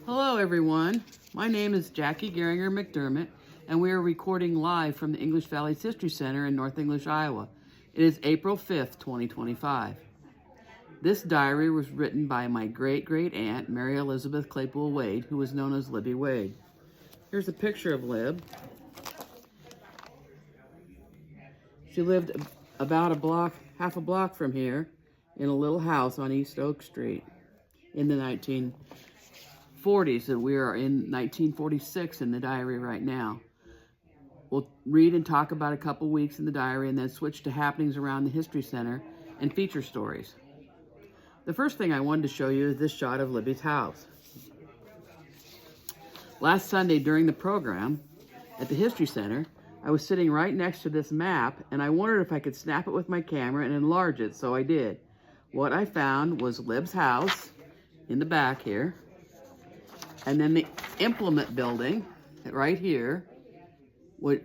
Hello everyone, my name is Jackie Geringer McDermott and we are recording live from the English Valley History Center in North English, Iowa. It is April 5th, 2025. This diary was written by my great-great-aunt, Mary Elizabeth Claypool Wade, who was known as Libbie Wade. Here's a picture of Lib. She lived about half a block from here in a little house on East Oak Street in the 1940s, and we are in 1946 in the diary right now. We'll read and talk about a couple weeks in the diary and then switch to happenings around the History Center and feature stories. The first thing I wanted to show you is this shot of Libbie's house. Last Sunday during the program at the History Center, I was sitting right next to this map and I wondered if I could snap it with my camera and enlarge it, so I did. What I found was Lib's house in the back here, and then the implement building right here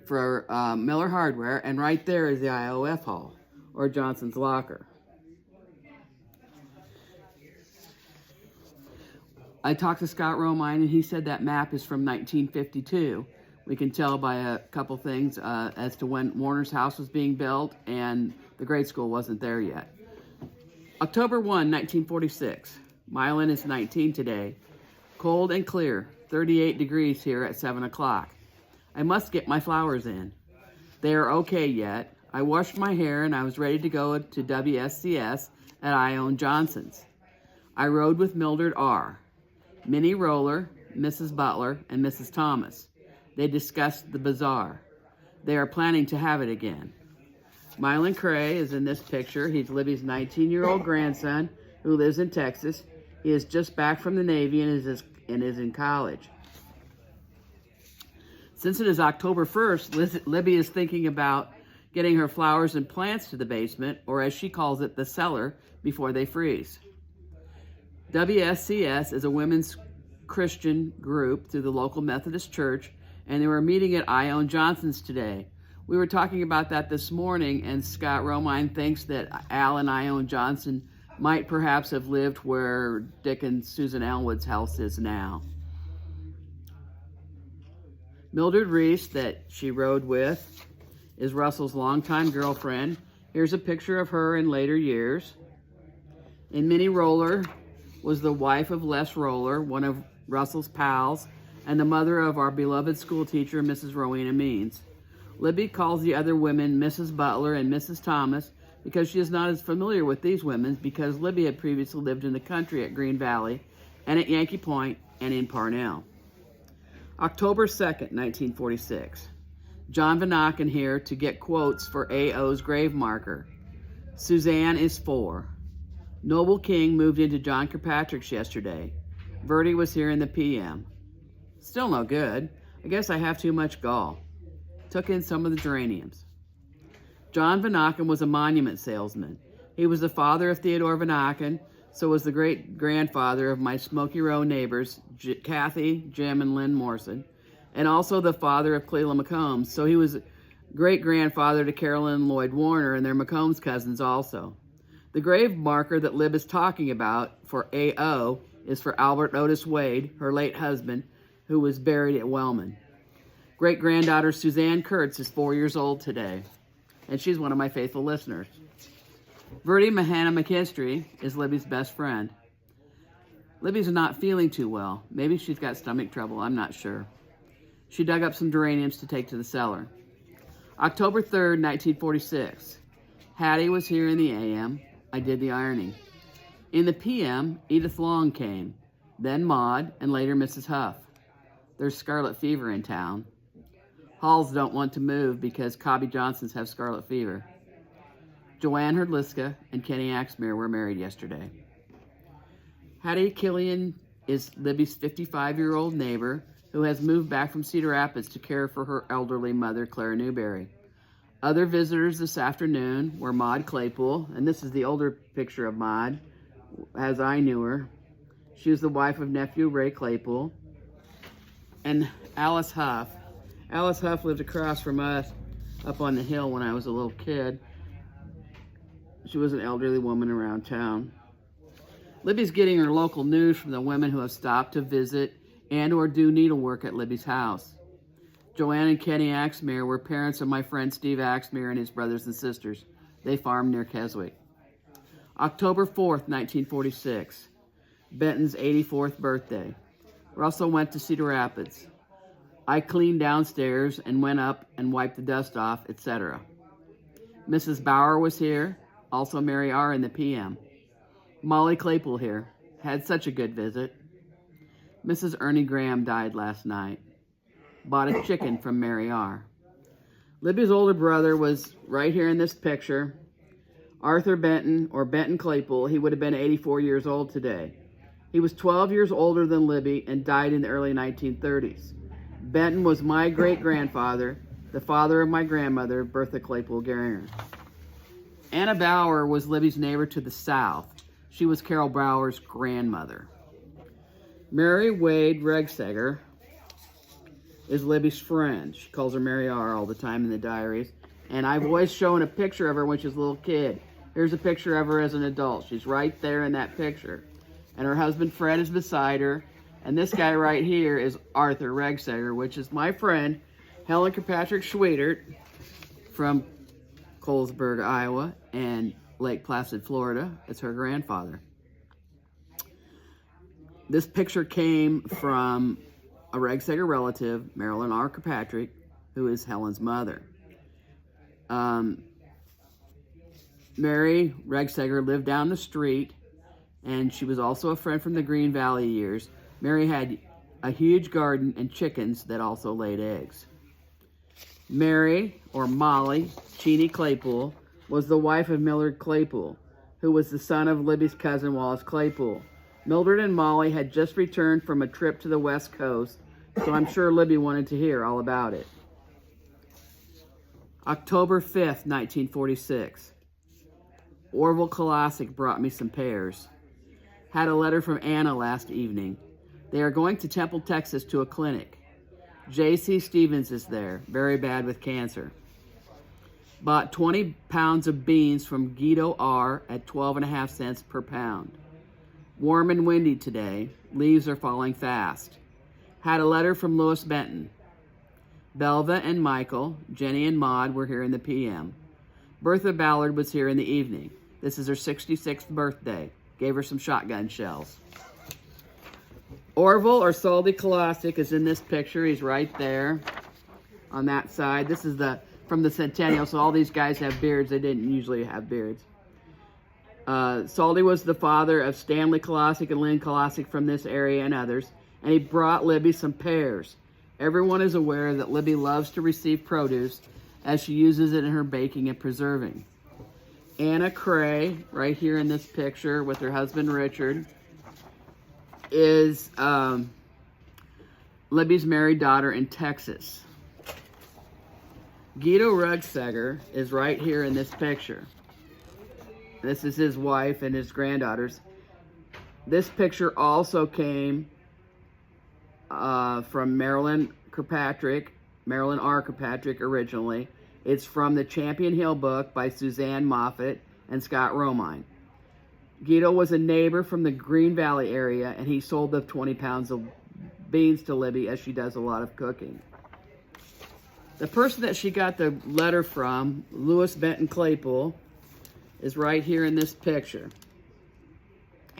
for Miller Hardware, and right there is the IOF Hall, or Johnson's Locker. I talked to Scott Romine, and he said that map is from 1952. We can tell by a couple things as to when Warner's house was being built, and the grade school wasn't there yet. October 1, 1946. Milan is 19 today. Cold and clear, 38 degrees here at 7 o'clock. I must get my flowers in. They are okay yet. I washed my hair and I was ready to go to WSCS at Ione Johnson's. I rode with Mildred R., Minnie Roller, Mrs. Butler, and Mrs. Thomas. They discussed the bazaar. They are planning to have it again. Milan Cray is in this picture. He's Libbie's 19-year-old grandson who lives in Texas. He is just back from the Navy and is in college. Since it is October 1st, Libbie is thinking about getting her flowers and plants to the basement, or as she calls it, the cellar, before they freeze. WSCS is a women's Christian group through the local Methodist Church, and they were meeting at Ione Johnson's today. We were talking about that this morning, and Scott Romine thinks that Al and Ione Johnson might perhaps have lived where Dick and Susan Elwood's house is now. Mildred Reese, that she rode with, is Russell's longtime girlfriend. Here's a picture of her in later years. And Minnie Roller was the wife of Les Roller, one of Russell's pals, and the mother of our beloved school teacher, Mrs. Rowena Means. Libbie calls the other women Mrs. Butler and Mrs. Thomas because she is not as familiar with these women because Libbie had previously lived in the country at Green Valley and at Yankee Point and in Parnell. October 2nd, 1946. John Van Aken here to get quotes for A.O.'s grave marker. Suzanne is 4. Noble King moved into John Kirkpatrick's yesterday. Verdi was here in the PM. Still no good. I guess I have too much gall. Took in some of the geraniums. John Van Aken was a monument salesman. He was the father of Theodore Van Aken, so was the great-grandfather of my Smoky Row neighbors, Kathy, Jim, and Lynn Morrison, and also the father of Cleland McCombs, so he was great-grandfather to Carolyn and Lloyd Warner and their McCombs cousins also. The grave marker that Lib is talking about for A.O. is for Albert Otis Wade, her late husband, who was buried at Wellman. Great-granddaughter Suzanne Kurtz is 4 years old today, and she's one of my faithful listeners. Verdi Mahannah McKinstry is Libbie's best friend. Libbie's not feeling too well. Maybe she's got stomach trouble, I'm not sure. She dug up some geraniums to take to the cellar. October 3rd, 1946. Hattie was here in the AM. I did the ironing. In the PM, Edith Long came, then Maud, and later Mrs. Huff. There's scarlet fever in town. Halls don't want to move because Cobby Johnsons have scarlet fever. Joanne Herdliska and Kenny Axmere were married yesterday. Hattie Killian is Libbie's 55-year-old neighbor who has moved back from Cedar Rapids to care for her elderly mother, Claire Newberry. Other visitors this afternoon were Maud Claypool, and this is the older picture of Maud, as I knew her. She was the wife of nephew Ray Claypool. And Alice Huff. Alice Huff lived across from us up on the hill when I was a little kid. She was an elderly woman around town. Libbie's getting her local news from the women who have stopped to visit and or do needlework at Libbie's house. Joanne and Kenny Axmere were parents of my friend Steve Axmere and his brothers and sisters. They farmed near Keswick. October 4th, 1946, Benton's 84th birthday. Russell went to Cedar Rapids. I cleaned downstairs and went up and wiped the dust off, etc. Mrs. Bauer was here, also Mary R. in the PM. Molly Claypool here. Had such a good visit. Mrs. Ernie Graham died last night. Bought a chicken from Mary R. Libbie's older brother was right here in this picture. Arthur Benton, or Benton Claypool. He would have been 84 years old today. He was 12 years older than Libbie and died in the early 1930s. Benton was my great-grandfather, the father of my grandmother, Bertha Claypool Geringer. Anna Bauer was Libbie's neighbor to the south. She was Carol Bauer's grandmother. Mary Wade Regseger is Libbie's friend. She calls her Mary R. all the time in the diaries. And I've always shown a picture of her when she was a little kid. Here's a picture of her as an adult. She's right there in that picture. And her husband Fred is beside her. And this guy right here is Arthur Regseger, which is my friend, Helen Kirkpatrick Schweidert from Colesburg, Iowa, and Lake Placid, Florida. It's her grandfather. This picture came from a Regseger relative, Marilyn R. Kirkpatrick, who is Helen's mother. Mary Regseger lived down the street, and she was also a friend from the Green Valley years. Mary had a huge garden and chickens that also laid eggs. Mary, or Molly, Cheney Claypool, was the wife of Mildred Claypool, who was the son of Libbie's cousin Wallace Claypool. Mildred and Molly had just returned from a trip to the West Coast, so I'm sure Libbie wanted to hear all about it. October 5th, 1946. Orville Kolosik brought me some pears. Had a letter from Anna last evening. They are going to Temple, Texas to a clinic. J.C. Stevens is there, very bad with cancer. Bought 20 pounds of beans from Guido R. at 12.5 cents per pound. Warm and windy today. Leaves are falling fast. Had a letter from Louis Benton. Belva and Michael, Jenny and Maud were here in the PM. Bertha Ballard was here in the evening. This is her 66th birthday. Gave her some shotgun shells. Orville, or Saldy Kolosik, is in this picture. He's right there on that side. This is from the Centennial, so all these guys have beards. They didn't usually have beards. Saldy was the father of Stanley Kolosik and Lynn Kolosik from this area and others, and he brought Libbie some pears. Everyone is aware that Libbie loves to receive produce as she uses it in her baking and preserving. Anna Cray, right here in this picture with her husband Richard, is Libbie's married daughter in Texas. Guido Regseger is right here in this picture. This is his wife and his granddaughters. This picture also came from Marilyn R. Kirkpatrick originally. It's from the Champion Hill book by Suzanne Moffett and Scott Romine. Guido was a neighbor from the Green Valley area, and he sold the 20 pounds of beans to Libbie, as she does a lot of cooking. The person that she got the letter from, Louis Benton Claypool, is right here in this picture.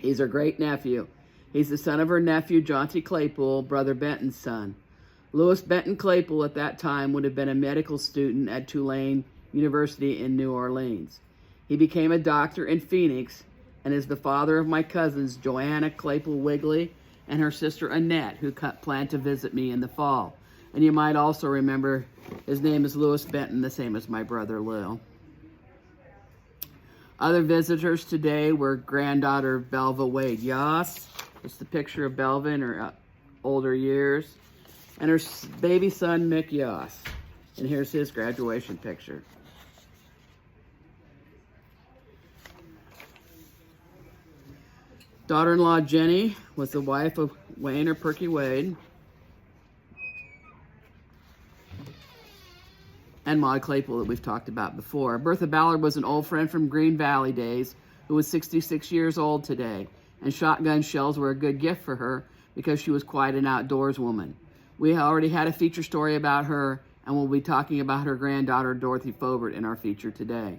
He's her great-nephew. He's the son of her nephew, Jaunty Claypool, Brother Benton's son. Louis Benton Claypool at that time would have been a medical student at Tulane University in New Orleans. He became a doctor in Phoenix and is the father of my cousins, Joanna Claypool Wigley and her sister Annette, who planned to visit me in the fall. And you might also remember his name is Louis Benton, the same as my brother Lil. Other visitors today were granddaughter Belva Wade Yoss. It's the picture of Belva in her older years. And her baby son, Mick Yoss. And here's his graduation picture. Daughter-in-law Jenny was the wife of Wayne or Perky Wade. And Maud Claypool that we've talked about before. Bertha Ballard was an old friend from Green Valley days who was 66 years old today. And shotgun shells were a good gift for her because she was quite an outdoors woman. We already had a feature story about her, and we'll be talking about her granddaughter, Dorothy Foubert, in our feature today.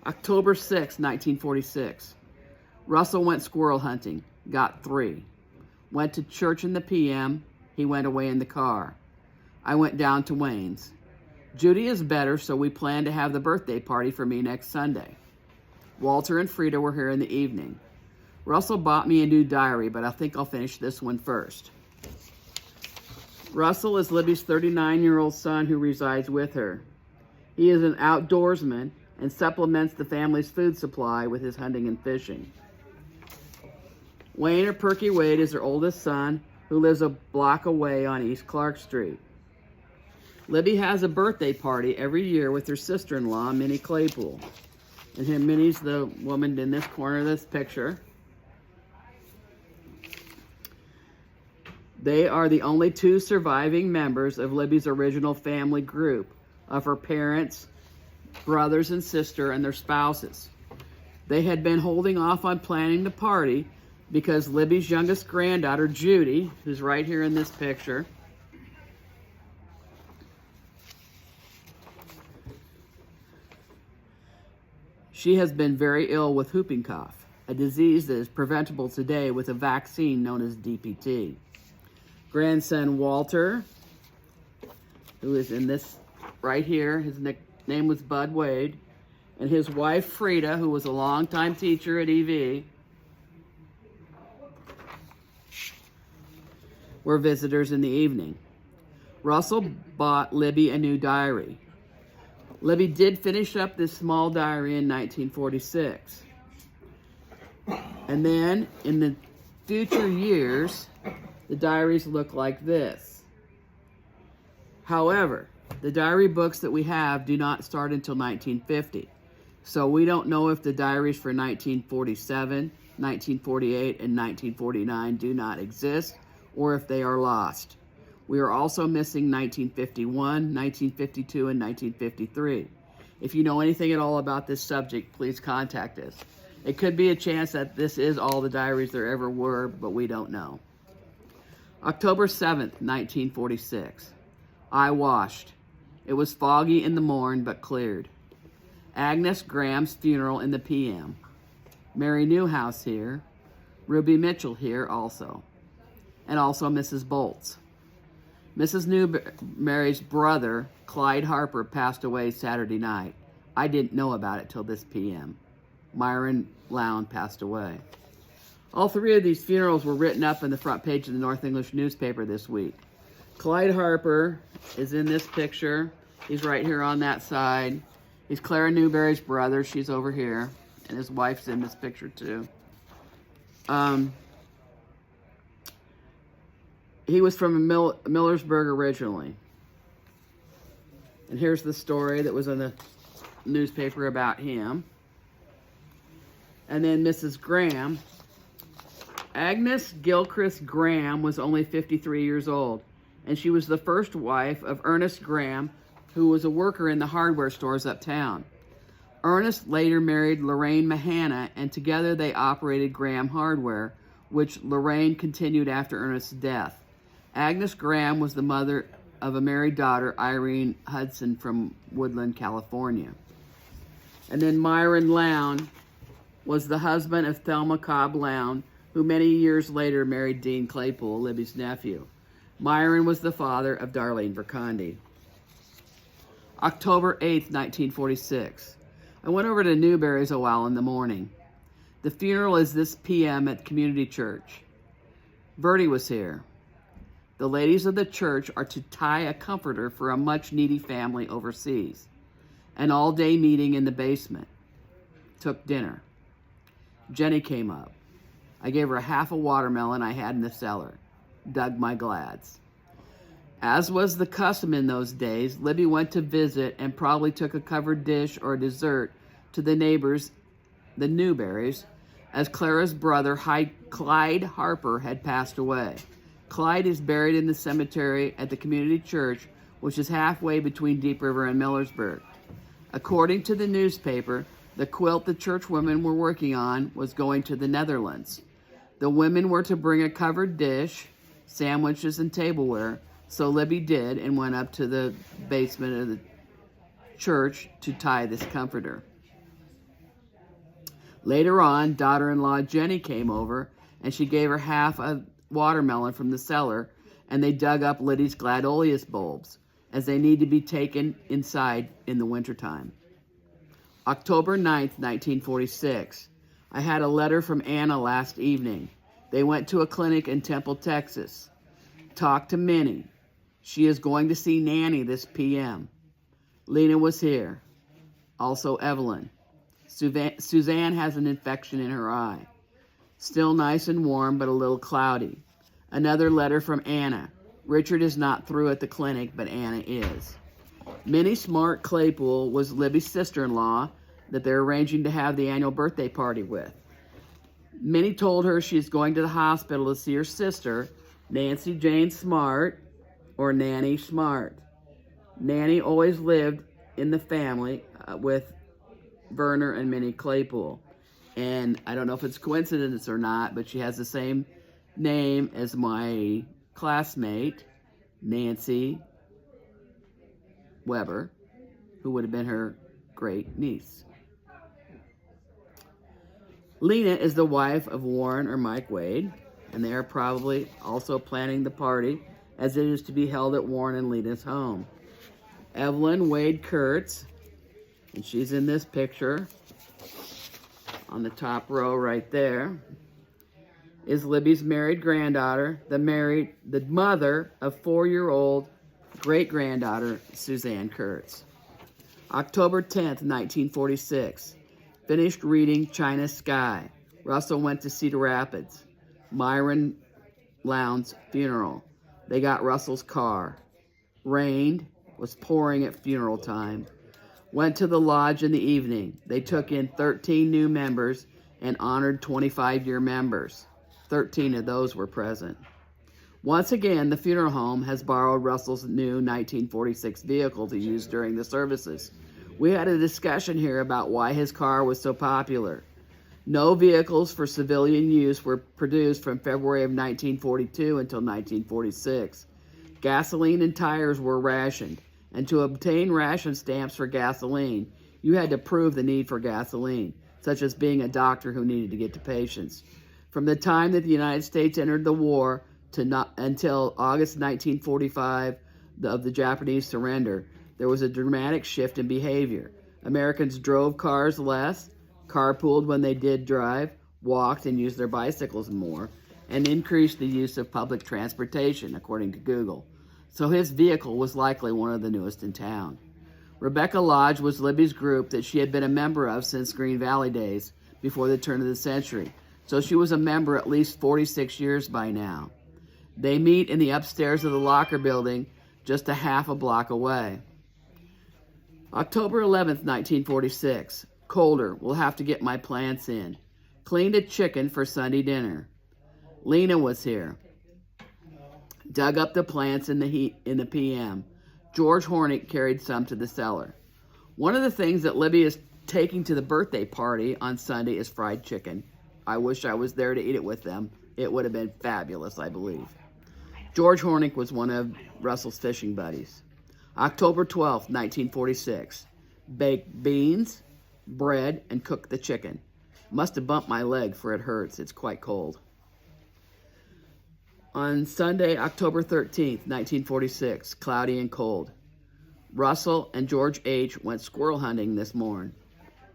October 6, 1946. Russell went squirrel hunting, got 3. Went to church in the p.m., he went away in the car. I went down to Wayne's. Judy is better, so we plan to have the birthday party for me next Sunday. Walter and Frida were here in the evening. Russell bought me a new diary, but I think I'll finish this one first. Russell is Libbie's 39-year-old son who resides with her. He is an outdoorsman and supplements the family's food supply with his hunting and fishing. Wayne or Perky Wade is their oldest son, who lives a block away on East Clark Street. Libbie has a birthday party every year with her sister-in-law, Minnie Claypool. And here Minnie's the woman in this corner of this picture. They are the only 2 surviving members of Libbie's original family group of her parents, brothers and sister, and their spouses. They had been holding off on planning the party because Libbie's youngest granddaughter, Judy, who's right here in this picture, she has been very ill with whooping cough, a disease that is preventable today with a vaccine known as DPT. Grandson Walter, who is in this right here, his nickname was Bud Wade, and his wife Frida, who was a longtime teacher at EV, were visitors in the evening. Russell bought Libbie a new diary. Libbie did finish up this small diary in 1946. And then in the future years, the diaries look like this. However, the diary books that we have do not start until 1950. So we don't know if the diaries for 1947, 1948, and 1949 do not exist, or if they are lost. We are also missing 1951, 1952, and 1953. If you know anything at all about this subject, please contact us. It could be a chance that this is all the diaries there ever were, but we don't know. October 7th, 1946. I washed. It was foggy in the morn, but cleared. Agnes Graham's funeral in the p.m. Mary Newhouse here. Ruby Mitchell here also. And also Mrs. Bolts. Mrs. Newberry's brother, Clyde Harper, passed away Saturday night. I didn't know about it till this p.m. Myron Lown passed away. All 3 of these funerals were written up in the front page of the North English newspaper this week. Clyde Harper is in this picture. He's right here on that side. He's Clara Newberry's brother. She's over here. And his wife's in this picture too. He was from Millersburg originally. And here's the story that was in the newspaper about him. And then Mrs. Graham. Agnes Gilchrist Graham was only 53 years old, and she was the first wife of Ernest Graham, who was a worker in the hardware stores uptown. Ernest later married Lorraine Mahannah, and together they operated Graham Hardware, which Lorraine continued after Ernest's death. Agnes Graham was the mother of a married daughter, Irene Hudson, from Woodland, California. And then Myron Lown was the husband of Thelma Cobb Lown, who many years later married Dean Claypool, Libbie's nephew. Myron was the father of Darlene Vercondi. October 8th, 1946. I went over to Newberry's a while in the morning. The funeral is this p.m. at Community Church. Bertie was here. The ladies of the church are to tie a comforter for a much-needy family overseas. An all-day meeting in the basement. Took dinner. Jenny came up. I gave her half a watermelon I had in the cellar. Dug my glads. As was the custom in those days, Libbie went to visit and probably took a covered dish or a dessert to the neighbors, the Newberrys, as Clara's brother, Clyde Harper, had passed away. Clyde is buried in the cemetery at the community church, which is halfway between Deep River and Millersburg. According to the newspaper, the quilt the church women were working on was going to the Netherlands. The women were to bring a covered dish, sandwiches, and tableware, so Libbie did and went up to the basement of the church to tie this comforter. Later on, daughter-in-law Jenny came over, and she gave her half a watermelon from the cellar, and they dug up Liddy's gladiolus bulbs, as they need to be taken inside in the wintertime. October 9th, 1946. I had a letter from Anna last evening. They went to a clinic in Temple, Texas. Talked to Minnie. She is going to see Nanny this p.m. Lena was here. Also Evelyn. Suzanne has an infection in her eye. Still nice and warm, but a little cloudy. Another letter from Anna. Richard is not through at the clinic, but Anna is. Minnie Smart Claypool was Libbie's sister-in-law that they're arranging to have the annual birthday party with. Minnie told her she's going to the hospital to see her sister, Nancy Jane Smart, or Nanny Smart. Nanny always lived in the family with Werner and Minnie Claypool. And I don't know if it's coincidence or not, but she has the same name as my classmate, Nancy Weber, who would have been her great niece. Lena is the wife of Warren or Mike Wade, and they are probably also planning the party as it is to be held at Warren and Lena's home. Evelyn Wade Kurtz, and she's in this picture on the top row right there, is Libbie's married granddaughter, the mother of 4-year-old great-granddaughter Suzanne Kurtz. October 10th, 1946. Finished reading China Sky. Russell went to Cedar Rapids. Myron Lowndes' funeral. They got Russell's car. Rained, was pouring at funeral time. Went to the lodge in the evening. They took in 13 new members and honored 25-year members. 13 of those were present. Once again, the funeral home has borrowed Russell's new 1946 vehicle to use during the services. We had a discussion here about why his car was so popular. No vehicles for civilian use were produced from February of 1942 until 1946. Gasoline and tires were rationed, and to obtain ration stamps for gasoline, you had to prove the need for gasoline, such as being a doctor who needed to get to patients. From the time that the United States entered the war until August 1945 of the Japanese surrender, there was a dramatic shift in behavior. Americans drove cars less, carpooled when they did drive, walked and used their bicycles more, and increased the use of public transportation, according to Google. So his vehicle was likely one of the newest in town. Rebecca Lodge was Libbie's group that she had been a member of since Green Valley days, before the turn of the century. So she was a member at least 46 years by now. They meet in the upstairs of the Locker building, just a half a block away. October 11th, 1946. Colder. We'll have to get my plants in. Cleaned a chicken for Sunday dinner. Lena was here. Dug up the plants in the PM. George Hornick carried some to the cellar. One of the things that Libbie is taking to the birthday party on Sunday is fried chicken. I wish I was there to eat it with them. It would have been fabulous, I believe. George Hornick was one of Russell's fishing buddies. October 12th, 1946. Baked beans, bread, and cooked the chicken. Must have bumped my leg, for it hurts. It's quite cold. On Sunday, October 13th, 1946, cloudy and cold. Russell and George H. went squirrel hunting this morning.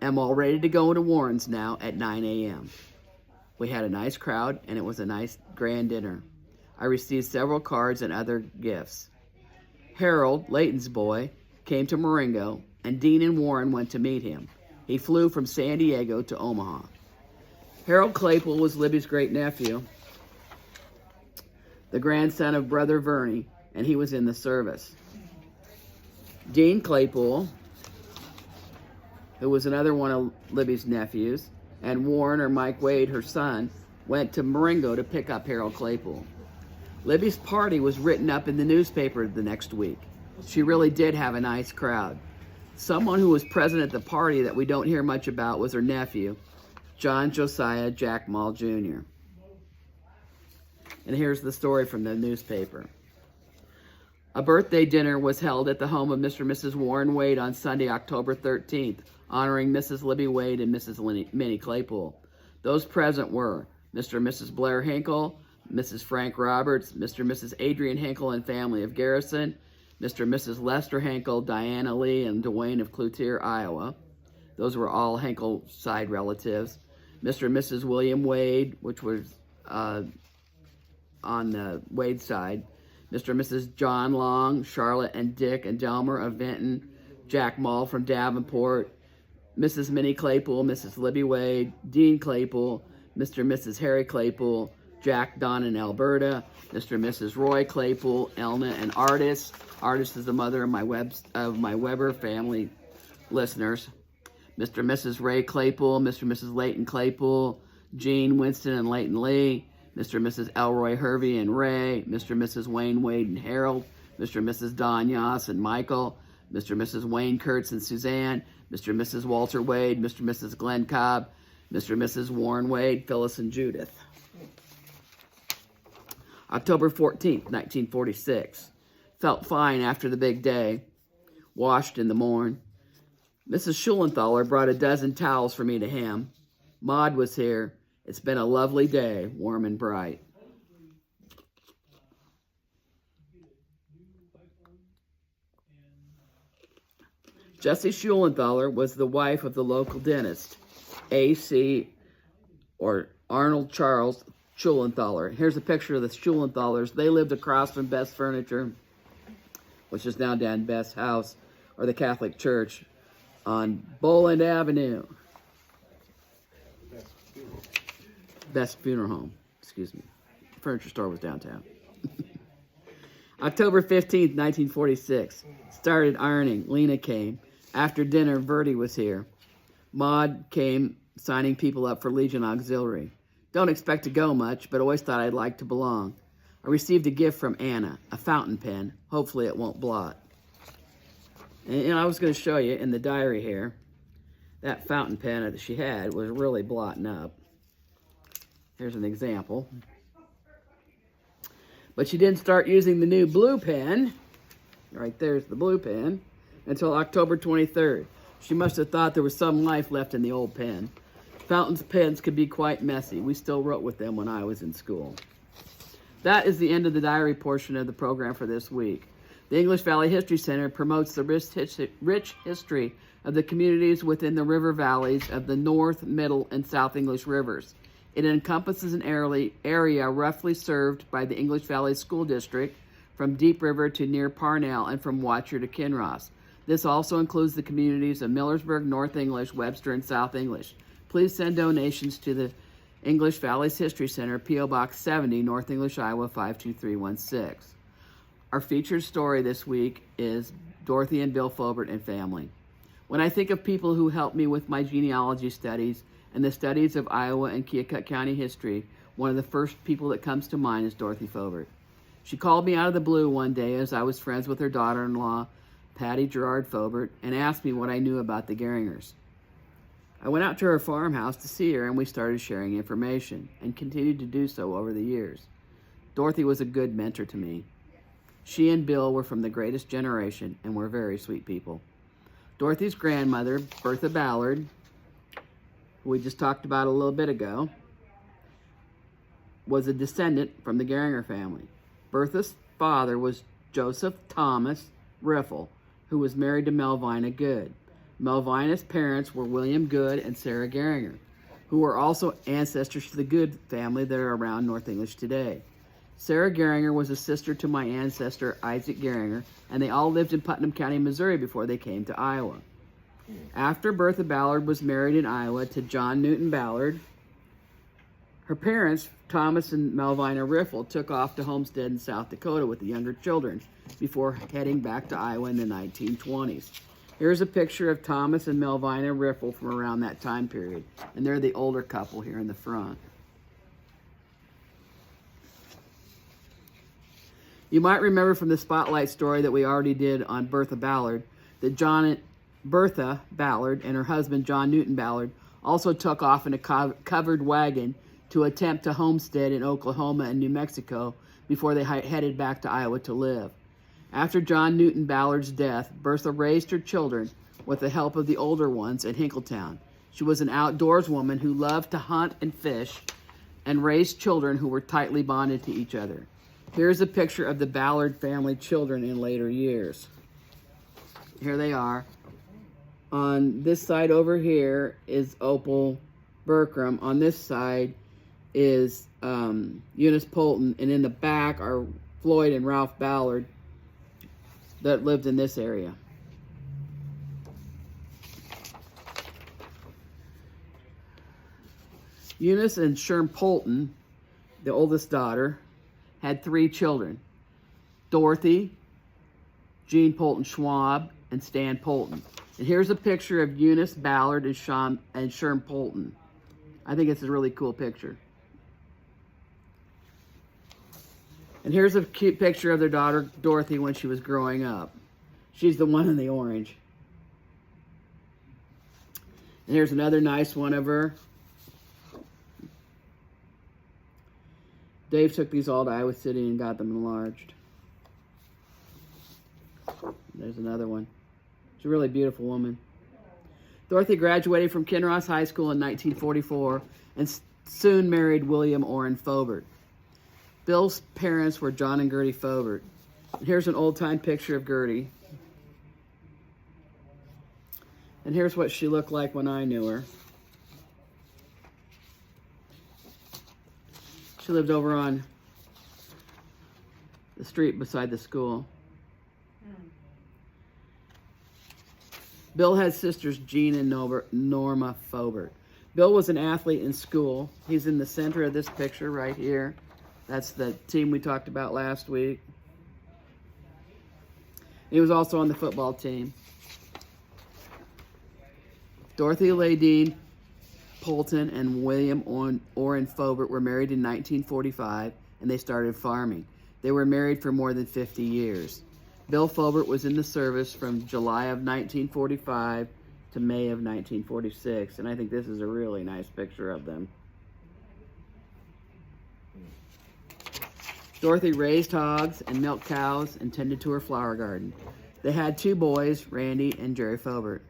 Am all ready to go to Warren's now at 9 a.m. We had a nice crowd, and it was a nice grand dinner. I received several cards and other gifts. Harold, Layton's boy, came to Marengo, and Dean and Warren went to meet him. He flew from San Diego to Omaha. Harold Claypool was Libbie's great-nephew, the grandson of Brother Verney, and he was in the service. Dean Claypool, who was another one of Libbie's nephews, and Warren or Mike Wade, her son, went to Marengo to pick up Harold Claypool. Libbie's party was written up in the newspaper the next week. She really did have a nice crowd. Someone who was present at the party that we don't hear much about was her nephew, John Josiah Jack Mall Jr. And here's the story from the newspaper. A birthday dinner was held at the home of Mr. and Mrs. Warren Wade on Sunday, October 13th, honoring Mrs. Libbie Wade and Mrs. Minnie Claypool. Those present were Mr. and Mrs. Blair Hinkle, Mrs. Frank Roberts, Mr. and Mrs. Adrian Hinkle and family of Garrison, Mr. and Mrs. Lester Hinkle, Diana Lee, and Dwayne of Cloutier, Iowa. Those were all Hinkle side relatives. Mr. and Mrs. William Wade, which was on the Wade side. Mr. and Mrs. John Long, Charlotte and Dick and Delmer of Vinton, Jack Mull from Davenport, Mrs. Minnie Claypool, Mrs. Libbie Wade, Dean Claypool, Mr. and Mrs. Harry Claypool, Jack, Don, and Alberta, Mr. and Mrs. Roy Claypool, Elna, and Artis. Artis is the mother of my Weber family listeners. Mr. and Mrs. Ray Claypool, Mr. and Mrs. Leighton Claypool, Jean, Winston, and Leighton Lee, Mr. and Mrs. Elroy Hervey and Ray, Mr. and Mrs. Wayne Wade and Harold, Mr. and Mrs. Don Yoss and Michael, Mr. and Mrs. Wayne Kurtz and Suzanne, Mr. and Mrs. Walter Wade, Mr. and Mrs. Glenn Cobb, Mr. and Mrs. Warren Wade, Phyllis and Judith. October 14th, 1946. Felt fine after the big day. Washed in the morn. Mrs. Schulenthaler brought a dozen towels for me to hem. Maud was here. It's been a lovely day, warm and bright. Jessie Schulenthaler was the wife of the local dentist, A.C. or Arnold Charles Schulenthaler. Here's a picture of the Schulenthalers. They lived across from Best Furniture, which is now down Best's house, or the Catholic Church, on Boland Avenue. Best Funeral Home, excuse me. The furniture store was downtown. October 15th, 1946. Started ironing. Lena came. After dinner, Verdi was here. Maud came signing people up for Legion Auxiliary. Don't expect to go much, but always thought I'd like to belong. I received a gift from Anna, a fountain pen. Hopefully it won't blot. And I was going to show you in the diary here, that fountain pen that she had was really blotting up. Here's an example. But she didn't start using the new blue pen, right there's the blue pen, until October 23rd. She must have thought there was some life left in the old pen. Fountain's pens could be quite messy. We still wrote with them when I was in school. That is the end of the diary portion of the program for this week. The English Valley History Center promotes the rich history of the communities within the river valleys of the North, Middle, and South English rivers. It encompasses an area roughly served by the English Valley School District from Deep River to near Parnell and from Watcher to Kinross. This also includes the communities of Millersburg, North English, Webster, and South English. Please send donations to the English Valley's History Center, P.O. Box 70, North English, Iowa 52316. Our featured story this week is Dorothy and Bill Foubert and family. When I think of people who helped me with my genealogy studies and the studies of Iowa and Keokuk County history, one of the first people that comes to mind is Dorothy Foubert. She called me out of the blue one day as I was friends with her daughter-in-law, Patty Gerard Foubert, and asked me what I knew about the Geringers. I went out to her farmhouse to see her, and we started sharing information, and continued to do so over the years. Dorothy was a good mentor to me. She and Bill were from the greatest generation and were very sweet people. Dorothy's grandmother, Bertha Ballard, who we just talked about a little bit ago, was a descendant from the Geringer family. Bertha's father was Joseph Thomas Riffle, who was married to Melvina Good. Melvina's parents were William Good and Sarah Geringer, who were also ancestors to the Good family that are around North English today. Sarah Geringer was a sister to my ancestor Isaac Geringer, and they all lived in Putnam County, Missouri before they came to Iowa. After Bertha Ballard was married in Iowa to John Newton Ballard, her parents, Thomas and Melvina Riffle, took off to Homestead in South Dakota with the younger children before heading back to Iowa in the 1920s. Here's a picture of Thomas and Melvina Riffle from around that time period, and they're the older couple here in the front. You might remember from the Spotlight story that we already did on Bertha Ballard that Bertha Ballard and her husband John Newton Ballard also took off in a covered wagon to attempt to homestead in Oklahoma and New Mexico before they headed back to Iowa to live. After John Newton Ballard's death, Bertha raised her children with the help of the older ones at Hinkletown. She was an outdoors woman who loved to hunt and fish and raised children who were tightly bonded to each other. Here's a picture of the Ballard family children in later years. Here they are. On this side over here is Opal Bertram. On this side is Eunice Poulton. And in the back are Floyd and Ralph Ballard that lived in this area. Eunice and Sherm Poulton, the oldest daughter, had 3 children: Dorothy, Jean Poulton Schwab, and Stan Poulton. And here's a picture of Eunice Ballard and Sherm Poulton. I think it's a really cool picture. And here's a cute picture of their daughter Dorothy when she was growing up. She's the one in the orange. And here's another nice one of her. Dave took these all to Iowa City and got them enlarged. There's another one. She's a really beautiful woman. Dorothy graduated from Kinross High School in 1944 and soon married William Orrin Foubert. Bill's parents were John and Gertie Foubert. And here's an old-time picture of Gertie. And here's what she looked like when I knew her. She lived over on the street beside the school. Bill had sisters Jean and Norma Foubert. Bill was an athlete in school. He's in the center of this picture right here. That's the team we talked about last week. He was also on the football team. Dorothy Ladine Poulton and William Orrin Foubert were married in 1945, and they started farming. They were married for more than 50 years. Bill Foubert was in the service from July of 1945 to May of 1946, and I think this is a really nice picture of them. Dorothy raised hogs and milked cows and tended to her flower garden. They had 2 boys, Randy and Jerry Foubert.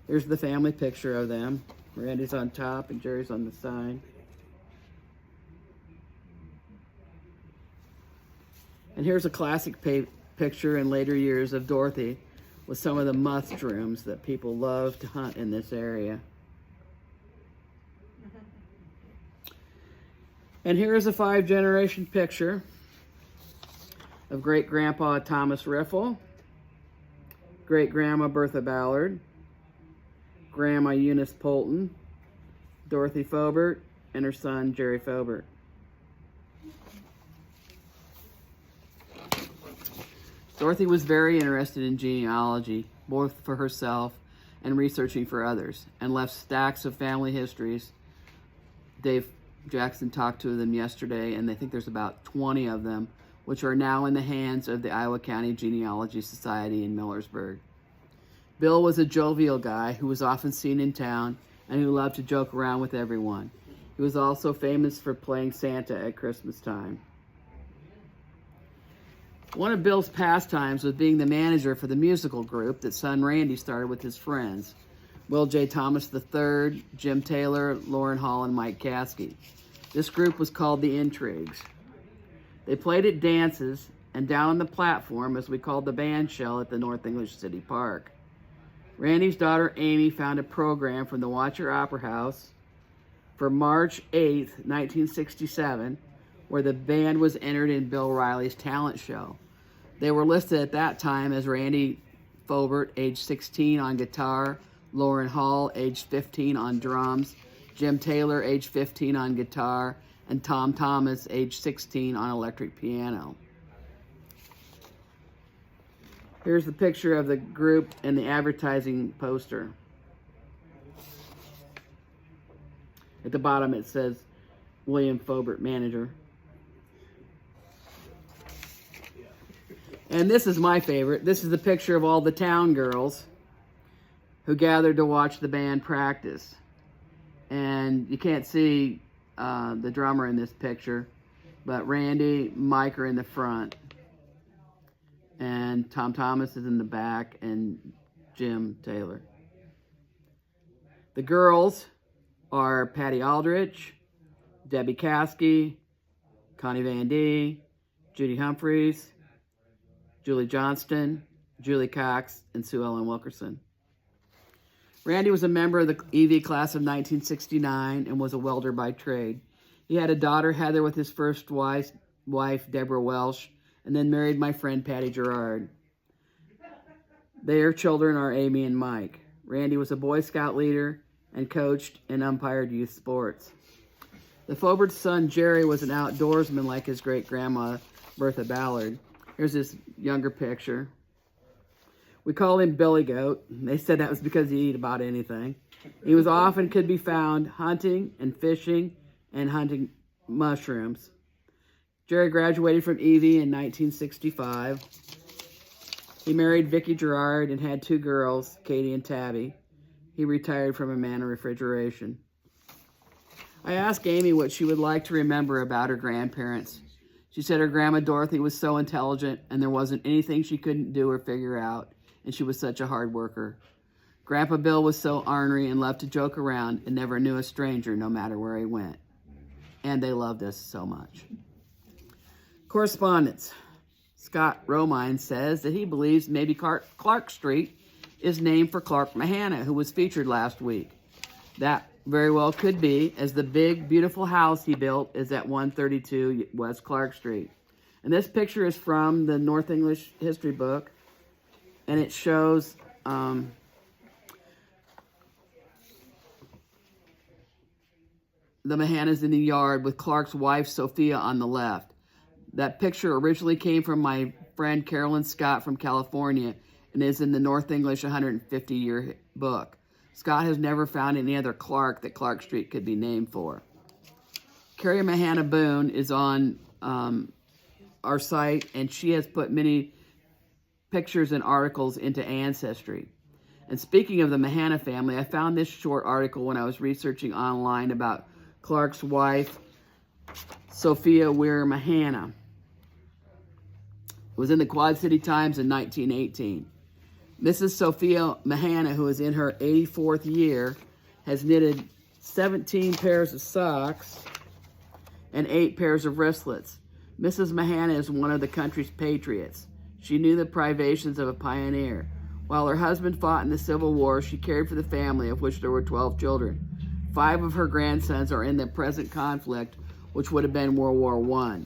Here's the family picture of them. Randy's on top and Jerry's on the side. And here's a classic picture in later years of Dorothy with some of the mushrooms that people love to hunt in this area. And here's a 5-generation picture of great-grandpa Thomas Riffle, great-grandma Bertha Ballard, Grandma Eunice Poulton, Dorothy Foubert, and her son Jerry Foubert. Dorothy was very interested in genealogy, both for herself and researching for others, and left stacks of family histories. Dave Jackson talked to them yesterday, and they think there's about 20 of them, which are now in the hands of the Iowa County Genealogy Society in Millersburg. Bill was a jovial guy who was often seen in town and who loved to joke around with everyone. He was also famous for playing Santa at Christmas time. One of Bill's pastimes was being the manager for the musical group that son Randy started with his friends, Will J. Thomas III, Jim Taylor, Lauren Hall, and Mike Caskey. This group was called the Intreegs. They played at dances and down on the platform, as we called the band shell at the North English City Park. Randy's daughter Amy found a program from the Watcher Opera House for March 8th, 1967, where the band was entered in Bill Riley's talent show. They were listed at that time as Randy Foubert, age 16, on guitar, Lauren Hall, age 15, on drums, Jim Taylor, age 15, on guitar, and Tom Thomas, age 16, on electric piano. Here's the picture of the group and the advertising poster. At the bottom it says William Foubert, manager. And this is my favorite. This is the picture of all the town girls who gathered to watch the band practice. And you can't see the drummer in this picture, but Randy, Mike are in the front, and Tom Thomas is in the back, and Jim Taylor. The girls are Patty Aldrich, Debbie Caskey, Connie Van D, Judy Humphreys, Julie Johnston, Julie Cox, and Sue Ellen Wilkerson. Randy was a member of the EV class of 1969 and was a welder by trade. He had a daughter, Heather, with his first wife, Deborah Welsh, and then married my friend Patty Gerard. Their children are Amy and Mike. Randy was a Boy Scout leader and coached and umpired youth sports. The Foubert's son, Jerry, was an outdoorsman like his great-grandma, Bertha Ballard. Here's his younger picture. We call him Billy Goat. They said that was because he ate about anything. He was often could be found hunting and fishing and hunting mushrooms. Jerry graduated from EV in 1965. He married Vicki Gerard and had 2 girls, Katie and Tabby. He retired from Mahannah Refrigeration. I asked Amy what she would like to remember about her grandparents. She said her grandma Dorothy was so intelligent and there wasn't anything she couldn't do or figure out, and she was such a hard worker. Grandpa Bill was so ornery and loved to joke around and never knew a stranger no matter where he went. And they loved us so much. Correspondence. Scott Romine says that he believes maybe Clark Street is named for Clark Mahannah, who was featured last week. That very well could be, as the big, beautiful house he built is at 132 West Clark Street. And this picture is from the North English history book, and it shows the Mahannahs in the yard with Clark's wife, Sophia, on the left. That picture originally came from my friend Carolyn Scott from California and is in the North English 150-year book. Scott has never found any other Clark that Clark Street could be named for. Carrie Mahannah Boone is on our site, and she has put many pictures and articles into Ancestry. And speaking of the Mahannah family, I found this short article when I was researching online about Clark's wife, Sophia Weir Mahannah. It was in the Quad City Times in 1918. Mrs. Sophia Mahannah, who is in her 84th year, has knitted 17 pairs of socks and 8 pairs of wristlets. Mrs. Mahannah is one of the country's patriots. She knew the privations of a pioneer. While her husband fought in the Civil War, she cared for the family, of which there were 12 children. 5 of her grandsons are in the present conflict, which would have been World War I.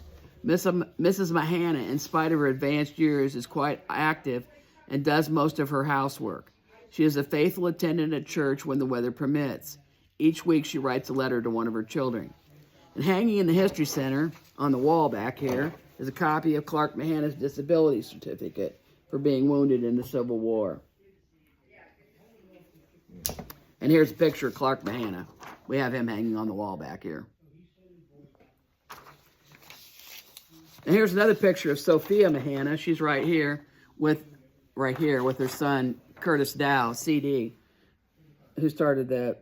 Mrs. Mahannah, in spite of her advanced years, is quite active and does most of her housework. She is a faithful attendant at church when the weather permits. Each week she writes a letter to one of her children. And hanging in the History Center on the wall back here is a copy of Clark Mahannah's disability certificate for being wounded in the Civil War. And here's a picture of Clark Mahannah. We have him hanging on the wall back here. And here's another picture of Sophia Mahannah. She's right here with her son, Curtis Dow, CD, who started the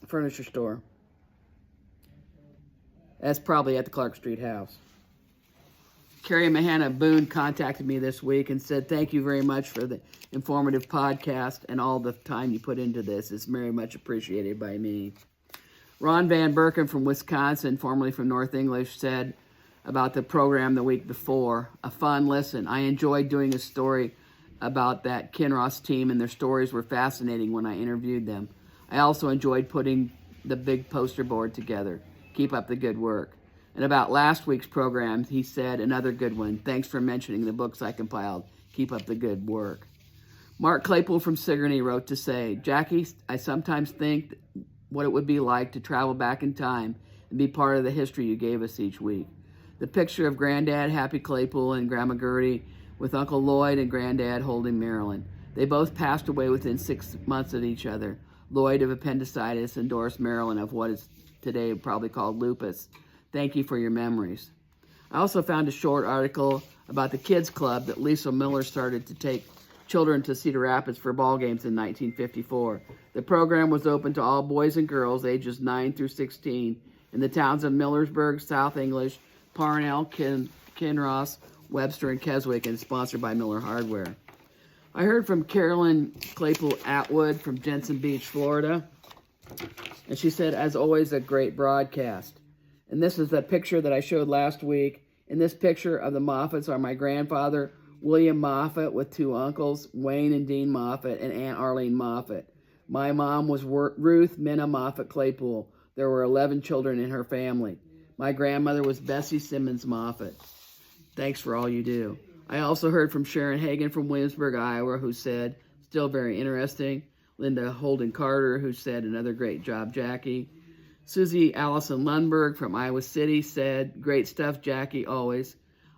furniture store. That's probably at the Clark Street house. Carrie Mahannah Boone contacted me this week and said, thank you very much for the informative podcast and all the time you put into this. It's very much appreciated by me. Ron Van Berken from Wisconsin, formerly from North English, said about the program the week before, a fun listen. I enjoyed doing a story about that Kinross team, and their stories were fascinating when I interviewed them. I also enjoyed putting the big poster board together. Keep up the good work. And about last week's program, he said, another good one. Thanks for mentioning the books I compiled. Keep up the good work. Mark Claypool from Sigourney wrote to say, Jackie, I sometimes think what it would be like to travel back in time and be part of the history you gave us each week. The picture of Granddad Happy Claypool and Grandma Gertie with Uncle Lloyd and Granddad holding Marilyn. They both passed away within 6 months of each other. Lloyd of appendicitis and Doris Marilyn of what is today probably called lupus. Thank you for your memories. I also found a short article about the kids club that Lisa Miller started to take children to Cedar Rapids for ball games in 1954. The program was open to all boys and girls ages 9 through 16 in the towns of Millersburg, South English, Parnell, Kinross, Webster, and Keswick, and sponsored by Miller Hardware. I heard from Carolyn Claypool Atwood from Jensen Beach, Florida, and she said, as always, a great broadcast. And this is the picture that I showed last week. In this picture of the Moffats are my grandfather, William Moffat, with two uncles, Wayne and Dean Moffat, and Aunt Arlene Moffat. My mom was Ruth Minna Moffat Claypool. There were 11 children in her family. My grandmother was Bessie Simmons Moffat. Thanks for all you do. I also heard from Sharon Hagan from Williamsburg, Iowa, who said, still very interesting. Linda Holden Carter, who said, another great job, Jackie. Susie Allison Lundberg from Iowa City said, great stuff, Jackie, always.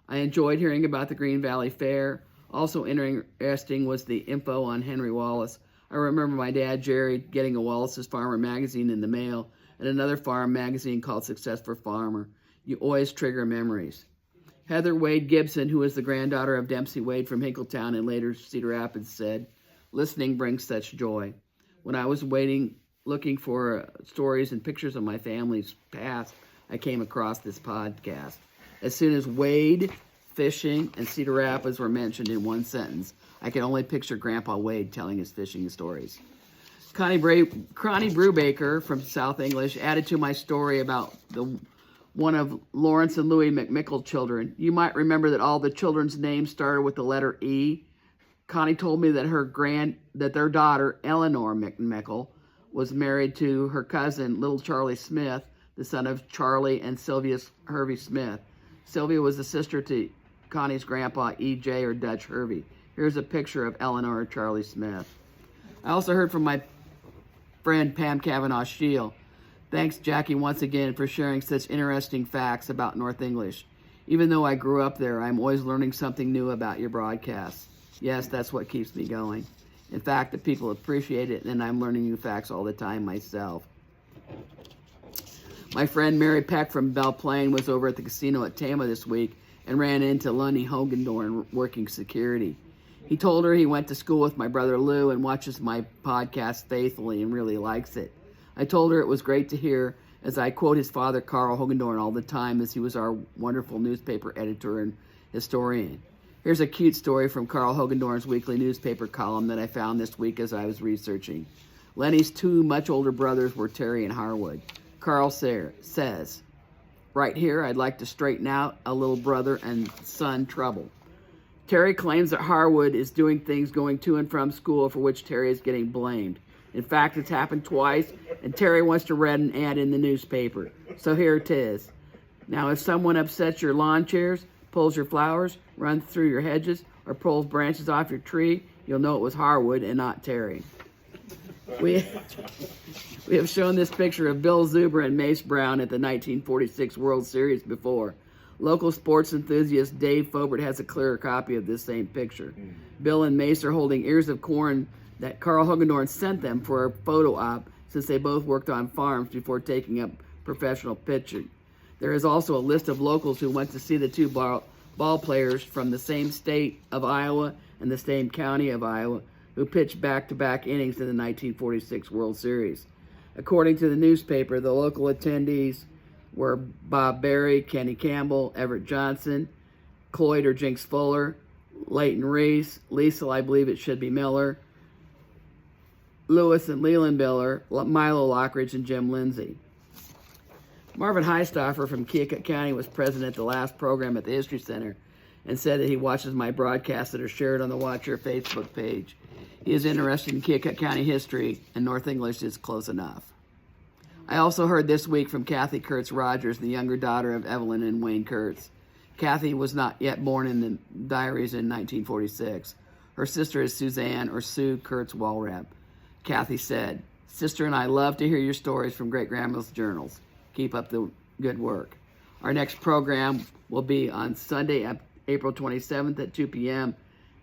I enjoyed hearing about the Green Valley Fair. Also interesting was the info on Henry Wallace. I remember my dad, Jerry, getting a Wallace's Farmer magazine in the mail and another farm magazine called Success for Farmer. You always trigger memories. Heather Wade Gibson, who is the granddaughter of Dempsey Wade from Hinkletown and later Cedar Rapids, said, listening brings such joy. When I was looking for stories and pictures of my family's past, I came across this podcast. As soon as Wade, fishing, and Cedar Rapids were mentioned in one sentence, I could only picture Grandpa Wade telling his fishing stories. Connie Brubaker from South English added to my story about one of Lawrence and Louis McMickle children. You might remember that all the children's names started with the letter E. Connie told me that their daughter, Eleanor McMickle, was married to her cousin, little Charlie Smith, the son of Charlie and Sylvia Hervey Smith. Sylvia was the sister to Connie's grandpa, E.J. or Dutch Hervey. Here's a picture of Eleanor and Charlie Smith. I also heard from my friend Pam Kavanaugh Shield. Thanks, Jackie, once again for sharing such interesting facts about North English. Even though I grew up there, I'm always learning something new about your broadcasts. Yes, that's what keeps me going. In fact, the people appreciate it, and I'm learning new facts all the time myself. My friend Mary Peck from Belle Plaine was over at the casino at Tama this week and ran into Lundy Hogendorn working security. He told her he went to school with my brother Lou and watches my podcast faithfully and really likes it. I told her it was great to hear, as I quote his father, Carl Hogendorn, all the time, as he was our wonderful newspaper editor and historian. Here's a cute story from Carl Hogendorn's weekly newspaper column that I found this week as I was researching. Lenny's two much older brothers were Terry and Harwood. Carl says, right here, I'd like to straighten out a little brother and son trouble. Terry claims that Harwood is doing things going to and from school for which Terry is getting blamed. In fact, it's happened twice, and Terry wants to read an ad in the newspaper. So here it is. Now, if someone upsets your lawn chairs, pulls your flowers, runs through your hedges, or pulls branches off your tree, you'll know it was Harwood and not Terry. We have shown this picture of Bill Zuber and Mace Brown at the 1946 World Series before. Local sports enthusiast Dave Foubert has a clearer copy of this same picture. Bill and Mace are holding ears of corn that Carl Hogendorn sent them for a photo op, since they both worked on farms before taking up professional pitching. There is also a list of locals who went to see the two ball players from the same state of Iowa and the same county of Iowa who pitched back-to-back innings in the 1946 World Series. According to the newspaper, the local attendees were Bob Berry, Kenny Campbell, Everett Johnson, Cloyd or Jinx Fuller, Leighton Reese, Lisa, I believe it should be Miller, Lewis and Leland Miller, Milo Lockridge, and Jim Lindsay. Marvin Heistoffer from Keokuk County was present at the last program at the History Center and said that he watches my broadcasts that are shared on the Watch Your Facebook page. He is interested in Keokuk County history, and North English is close enough. I also heard this week from Kathy Kurtz Rogers, the younger daughter of Evelyn and Wayne Kurtz. Kathy was not yet born in the Diaries in 1946. Her sister is Suzanne, or Sue Kurtz Walrab. Kathy said, "Sister and I love to hear your stories from Great-Grandma's journals. Keep up the good work." Our next program will be on Sunday, April 27th at 2 p.m.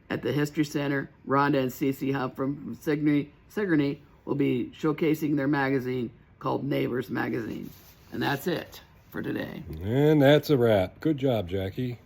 at the History Center. Rhonda and Cece Huff from Sigourney will be showcasing their magazine called Neighbors Magazine. And that's it for today. And that's a wrap. Good job, Jackie.